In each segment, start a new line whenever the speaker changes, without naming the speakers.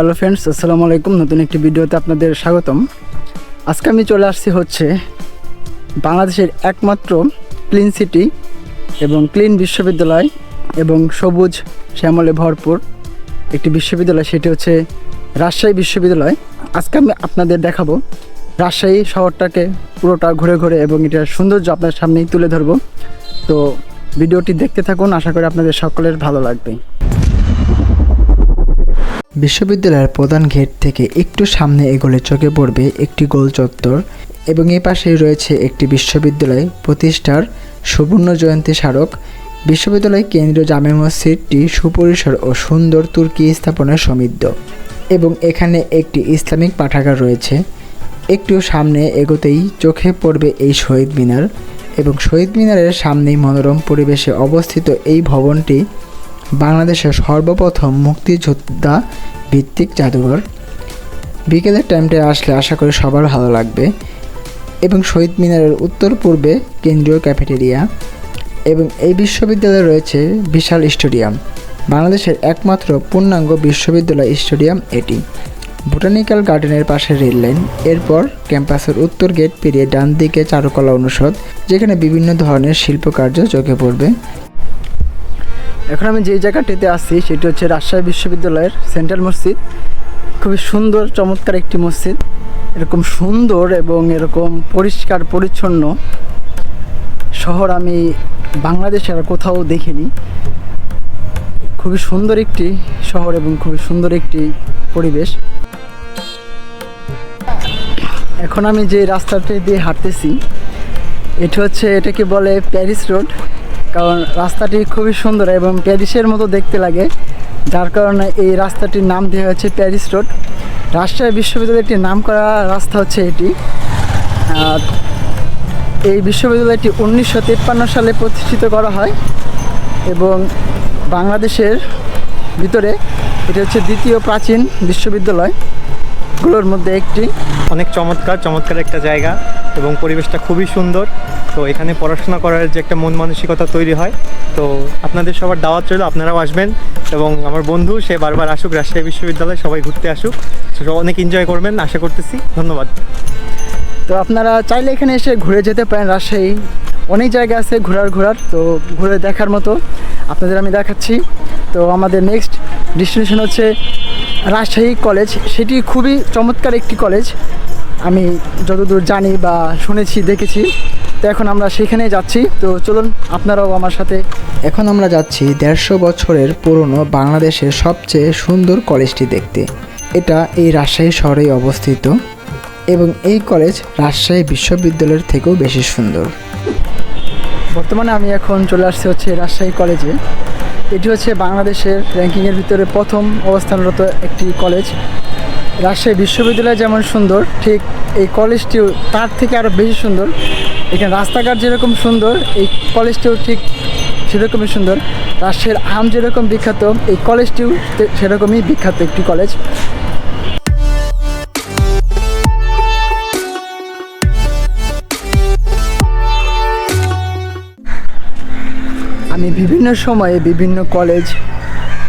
Hello friends, আসসালামু আলাইকুম। নতুন একটি ভিডিওতে আপনাদের স্বাগতম। আজকে আমি চলে আসছি হচ্ছে বাংলাদেশের একমাত্র ক্লিন সিটি এবং ক্লিন বিশ্ববিদ্যালয় এবং সবুজ শ্যামলে ভরপুর একটি বিশ্ববিদ্যালয়, সেটি হচ্ছে রাজশাহী বিশ্ববিদ্যালয়। আজকে আমি আপনাদের দেখাবো রাজশাহী শহরটাকে পুরোটা ঘুরে ঘুরে এবং এটার সৌন্দর্য আপনার সামনেই তুলে ধরবো। তো ভিডিওটি দেখতে থাকুন, আশা করি আপনাদের সকলের ভালো লাগবে।
বিশ্ববিদ্যালয়ের প্রধান গেট থেকে একটু সামনে এগোলে চোখে পড়বে একটি গোল চত্বর এবং এ পাশেই রয়েছে একটি বিশ্ববিদ্যালয় প্রতিষ্ঠার সুবর্ণ জয়ন্তী স্মারক। বিশ্ববিদ্যালয় কেন্দ্রীয় জামে মসজিদটি সুপরিসর ও সুন্দর তুর্কি স্থাপনায় সমৃদ্ধ এবং এখানে একটি ইসলামিক পাঠাগার রয়েছে। একটু সামনে এগোতেই চোখে পড়বে এই শহীদ মিনার এবং শহীদ মিনারের সামনেই মনোরম পরিবেশে অবস্থিত এই ভবনটি বাংলাদেশের সর্বপ্রথম মুক্তিযোদ্ধা ভিত্তিক জাদুঘর। বিকেলের টাইমটায় আসলে আশা করি সবার ভালো লাগবে। এবং শহীদ মিনারের উত্তর পূর্বে কেন্দ্রীয় ক্যাফেটেরিয়া এবং এই বিশ্ববিদ্যালয়ে রয়েছে বিশাল স্টেডিয়াম, বাংলাদেশের একমাত্র পূর্ণাঙ্গ বিশ্ববিদ্যালয় স্টেডিয়াম এটি। বোটানিক্যাল গার্ডেনের পাশে রেল লাইন, এরপর ক্যাম্পাসের উত্তর গেট পেরিয়ে ডান দিকে চারুকলা অনুষদ, যেখানে বিভিন্ন ধরনের শিল্পকার্য চোখে পড়বে।
এখন আমি যে জায়গাটিতে আছি সেটি হচ্ছে রাজশাহী বিশ্ববিদ্যালয়ের সেন্ট্রাল মসজিদ। খুবই সুন্দর চমৎকার একটি মসজিদ। এরকম সুন্দর এবং এরকম পরিষ্কার পরিচ্ছন্ন শহর আমি বাংলাদেশে আর কোথাও দেখিনি। খুবই সুন্দর একটি শহর এবং খুবই সুন্দর একটি পরিবেশ। এখন আমি যে রাস্তাটি দিয়ে হাঁটতেছি এটাকে বলে প্যারিস রোড, কারণ রাস্তাটি খুবই সুন্দর এবং প্যারিসের মতো দেখতে লাগে, যার কারণে এই রাস্তাটির নাম দেওয়া হচ্ছে প্যারিস রোড। রাজশাহী বিশ্ববিদ্যালয়টির নাম করা রাস্তা হচ্ছে এটি। আর এই বিশ্ববিদ্যালয়টি 1953 সালে প্রতিষ্ঠিত করা হয় এবং বাংলাদেশের ভিতরে এটি হচ্ছে দ্বিতীয় প্রাচীন বিশ্ববিদ্যালয়গুলোর মধ্যে একটি।
অনেক চমৎকার একটা জায়গা এবং পরিবেশটা খুবই সুন্দর। তো এখানে পড়াশোনা করার যে একটা মন মানসিকতা তৈরি হয়, তো আপনাদের সবার দাওয়াত রইল, আপনারাও আসবেন এবং আমার বন্ধু সে বারবার আসুক রাজশাহী বিশ্ববিদ্যালয়, সবাই ঘুরতে আসুক, অনেক এনজয় করবেন আশা করতেছি। ধন্যবাদ।
তো আপনারা চাইলে এখানে এসে ঘুরে যেতে পারেন। রাজশাহী অনেক জায়গা আছে ঘোরার, তো ঘুরে দেখার মতো আপনাদের আমি দেখাচ্ছি। তো আমাদের নেক্সট ডেস্টিনেশন হচ্ছে রাজশাহী কলেজ। সেটি খুবই চমৎকার একটি কলেজ, আমি যতদূর জানি বা শুনেছি দেখেছি। তো এখন আমরা সেখানে যাচ্ছি, তো চলুন আপনারাও আমার সাথে।
এখন আমরা যাচ্ছি 150 বছরের পুরনো বাংলাদেশের সবচেয়ে সুন্দর কলেজটি দেখতে। এটা এই রাজশাহী শহরেই অবস্থিত এবং এই কলেজ রাজশাহী বিশ্ববিদ্যালয়ের থেকেও বেশি সুন্দর।
বর্তমানে আমি এখন চলে আসছি হচ্ছে রাজশাহী কলেজে। এটি হচ্ছে বাংলাদেশের র্যাঙ্কিংয়ের ভিতরে প্রথম অবস্থানরত একটি কলেজ। রাজশাহী বিশ্ববিদ্যালয় যেমন সুন্দর, ঠিক এই কলেজটিও তার থেকে আরও বেশি সুন্দর। এখানে রাস্তাঘাট যেরকম সুন্দর, এই কলেজটিও ঠিক সেরকমই সুন্দর। রাজশাহীর আম যেরকম বিখ্যাত, এই কলেজটিও সেরকমই বিখ্যাত একটি কলেজ। আমি বিভিন্ন সময়ে বিভিন্ন কলেজ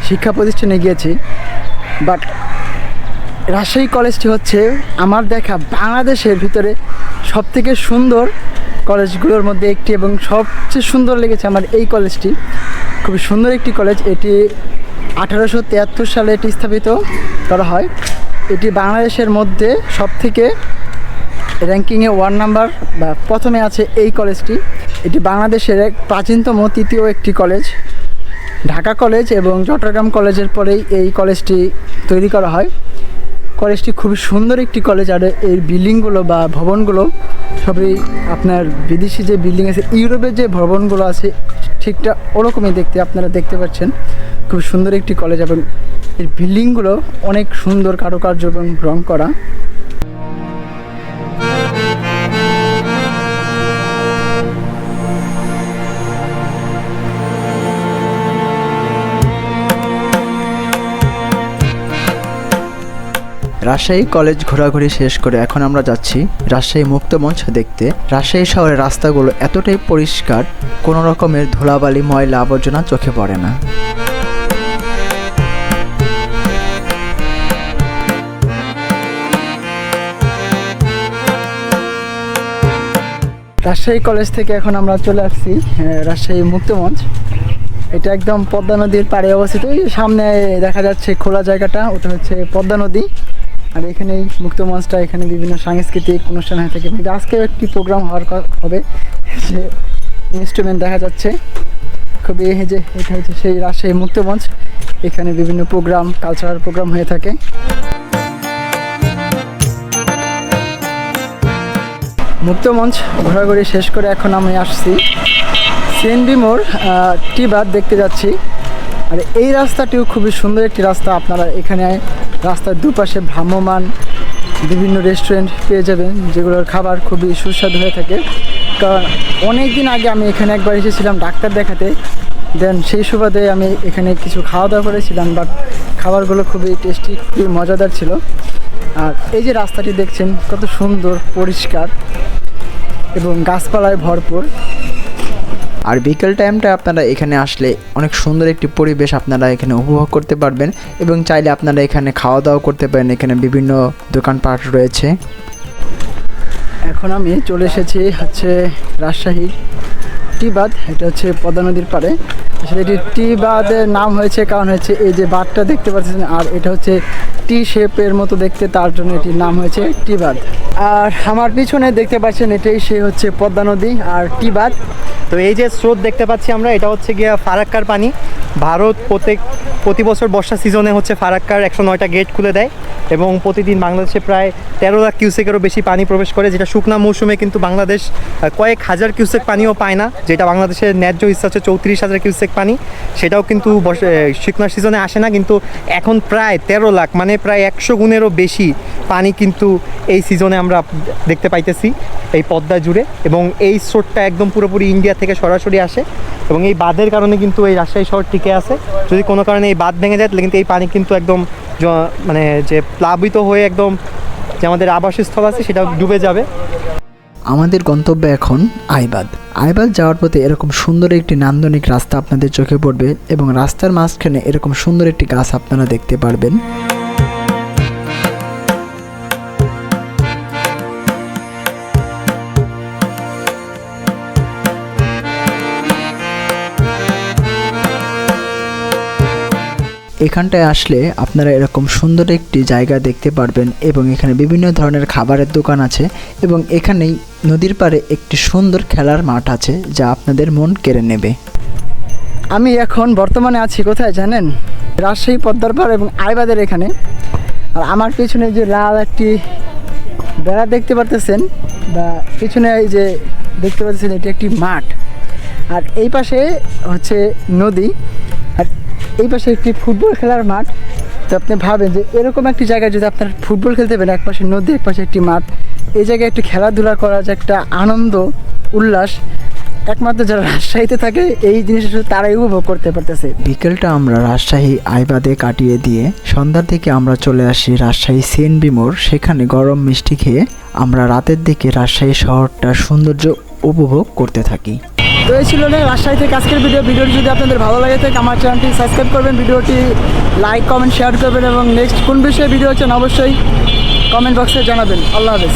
শিক্ষা প্রতিষ্ঠানে গিয়েছি, বাট রাজশাহী কলেজটি হচ্ছে আমার দেখা বাংলাদেশের ভিতরে সবথেকে সুন্দর কলেজগুলোর মধ্যে একটি এবং সবচেয়ে সুন্দর লেগেছে আমার এই কলেজটি। খুবই সুন্দর একটি কলেজ। এটি 1873 সালে এটি স্থাপিত করা হয়। এটি বাংলাদেশের মধ্যে সবথেকে র্যাঙ্কিংয়ে 1 নাম্বার বা প্রথমে আছে এই কলেজটি। এটি বাংলাদেশের এক প্রাচীনতম তৃতীয় একটি কলেজ। ঢাকা কলেজ এবং চট্টগ্রাম কলেজের পরেই এই কলেজটি তৈরি করা হয়। কলেজটি খুবই সুন্দর একটি কলেজ। আর এই বিল্ডিংগুলো বা ভবনগুলো সবই আপনার বিদেশি যে বিল্ডিং আছে, ইউরোপের যে ভবনগুলো আছে ঠিকটা ওরকমই দেখতে, আপনারা দেখতে পাচ্ছেন। খুব সুন্দর একটি কলেজ এবং এর বিল্ডিংগুলো অনেক সুন্দর কারুকার্য এবং রং করা।
রাজশাহী কলেজ ঘোরাঘুরি শেষ করে এখন আমরা যাচ্ছি রাজশাহী মুক্তমঞ্চ দেখতে। রাজশাহী শহরের রাস্তাগুলো এতটাই পরিষ্কার, কোনো রকমের ধুলাবালি ময়লা আবর্জনা চোখে পড়ে না।
রাজশাহী কলেজ থেকে এখন আমরা চলে আসছি রাজশাহী মুক্তমঞ্চ। এটা একদম পদ্মা নদীর পাড়ে অবস্থিত। এই সামনে দেখা যাচ্ছে খোলা জায়গাটা, ওটা হচ্ছে পদ্মা নদী। আর এখানেই মুক্তমঞ্চটা, এখানে বিভিন্ন সাংস্কৃতিক অনুষ্ঠান হয়ে থাকে। কিন্তু আজকেও একটি প্রোগ্রাম হবে, যে ইনস্ট্রুমেন্ট দেখা যাচ্ছে খুবই। এই যে এটা হচ্ছে সেই রাজশাহী মুক্তমঞ্চ, এখানে বিভিন্ন প্রোগ্রাম, কালচারাল প্রোগ্রাম হয়ে থাকে। মুক্তমঞ্চ ঘোরাঘুরি শেষ করে এখন আমি আসছি সিএনবি মোড়, টি বাদ দেখতে যাচ্ছি। আর এই রাস্তাটিও খুবই সুন্দর একটি রাস্তা। আপনারা এখানে রাস্তার দুপাশে ভ্রাম্যমান বিভিন্ন রেস্টুরেন্ট পেয়ে যাবেন, যেগুলোর খাবার খুবই সুস্বাদু হয়ে থাকে। কারণ অনেক দিন আগে আমি এখানে একবার এসেছিলাম ডাক্তার দেখাতে, দেন সেই সুবাদে আমি এখানে কিছু খাওয়া দাওয়া করেছিলাম, বাট খাবারগুলো খুবই টেস্টি, খুবই মজাদার ছিল। আর এই যে রাস্তাটি দেখছেন কত সুন্দর, পরিষ্কার এবং গাছপালায় ভরপুর।
আর বিকেল টাইমটা আপনারা এখানে আসলে অনেক সুন্দর একটি পরিবেশ আপনারা এখানে উপভোগ করতে পারবেন, এবং চাইলে আপনারা এখানে খাওয়া দাওয়া করতে পারেন। এখানে বিভিন্ন দোকানপাট রয়েছে।
এখন আমি চলে এসেছি হচ্ছে রাজশাহীর টি বাঁধ। এটা হচ্ছে পদ্মা নদীর পাড়ে। আসলে এটি টি বাঁধের নাম হয়েছে কারণ হচ্ছে এই যে বাঁধটা দেখতে পাচ্ছেন, আর এটা হচ্ছে টি শেপের মতো দেখতে, তার জন্য এটির নাম হয়েছে টি বাঁধ। আর আমার পিছনে দেখতে পাচ্ছেন এটাই সে হচ্ছে পদ্মা নদী আর টি বাঁধ।
তো এই যে স্রোত দেখতে পাচ্ছি আমরা, এটা হচ্ছে গিয়ে ফারাক্কার পানি। ভারত প্রতি বছর বর্ষা সিজনে হচ্ছে ফারাক্কার 109টা গেট খুলে দেয়, এবং প্রতিদিন বাংলাদেশে প্রায় 13 লাখ কিউসেকেরও বেশি পানি প্রবেশ করে, যেটা শুকনা মৌসুমে কিন্তু বাংলাদেশ কয়েক হাজার কিউসেক পানিও পায় না, যেটা বাংলাদেশের ন্যায্য হিস্সা হচ্ছে 34,000 কিউসেক পানি। সেটাও কিন্তু শুকনা সিজনে আসে না, কিন্তু এখন প্রায় 13 লাখ, মানে প্রায় 100 গুণেরও বেশি পানি কিন্তু এই সিজনে আমরা দেখতে পাইতেছি এই পদ্মা জুড়ে। এবং এই স্রোতটা একদম পুরোপুরি ইন্ডিয়া থেকে সরাসরি আসে, এবং এই বাঁধের কারণে কিন্তু এই রাজশাহী শহর টিকে আছে। যদি কোনো কারণে এই বাঁধ ভেঙে যায় তাহলে কিন্তু এই পানি কিন্তু একদম মানে যে প্লাবিত হয়ে একদম যে আমাদের আবাসস্থল আছে সেটা ডুবে যাবে।
আমাদের গন্তব্য এখন আইবাদ। আইবাদ যাওয়ার পথে এরকম সুন্দর একটি নান্দনিক রাস্তা আপনাদের চোখে পড়বে, এবং রাস্তার মাঝখানে এরকম সুন্দর একটি গাছ আপনারা দেখতে পারবেন। এখানটায় আসলে আপনারা এরকম সুন্দর একটি জায়গা দেখতে পারবেন, এবং এখানে বিভিন্ন ধরনের খাবারের দোকান আছে, এবং এখানেই নদীর পাড়ে একটি সুন্দর খেলার মাঠ আছে যা আপনাদের মন কেড়ে নেবে।
আমি এখন বর্তমানে আছি কোথায় জানেন? রাজশাহী পদ্মার পাড় এবং আইবাদের এখানে। আর আমার পিছনে যে লাল একটি বেড়া দেখতে পারতেছেন, বা পিছনে এই যে দেখতে পাচ্ছেন, এটি একটি মাঠ। আর এই পাশে হচ্ছে নদী, আর এই পাশে একটি ফুটবল খেলার মাঠ। তো আপনি ভাবেন যে এরকম একটি জায়গায় যদি আপনার ফুটবল খেলতে পারেন, এক পাশে নদী, এক পাশে একটি মাঠ, এই জায়গায় একটু খেলাধুলা করা যে একটা আনন্দ, উল্লাস, একমাত্র যারা রাজশাহীতে থাকে এই জিনিসটা তারাই উপভোগ করতে পারতেছে।
বিকেলটা আমরা রাজশাহী আইবাদে কাটিয়ে দিয়ে সন্ধ্যার দিকে আমরা চলে আসি রাজশাহী সিএনবি মোড়। সেখানে গরম মিষ্টি খেয়ে আমরা রাতের দিকে রাজশাহী শহরটার সৌন্দর্য উপভোগ করতে থাকি।
তো এই ছিল না রাজশাহী থেকে আজকের ভিডিওটি যদি আপনাদের ভালো লাগে থাকে আমার চ্যানেলটি সাবস্ক্রাইব করবেন, ভিডিওটি লাইক, কমেন্ট, শেয়ার করবেন, এবং নেক্সট কোন বিষয়ে ভিডিও হচ্ছেন অবশ্যই কমেন্ট বক্সে জানাবেন। আল্লাহ হাফেজ।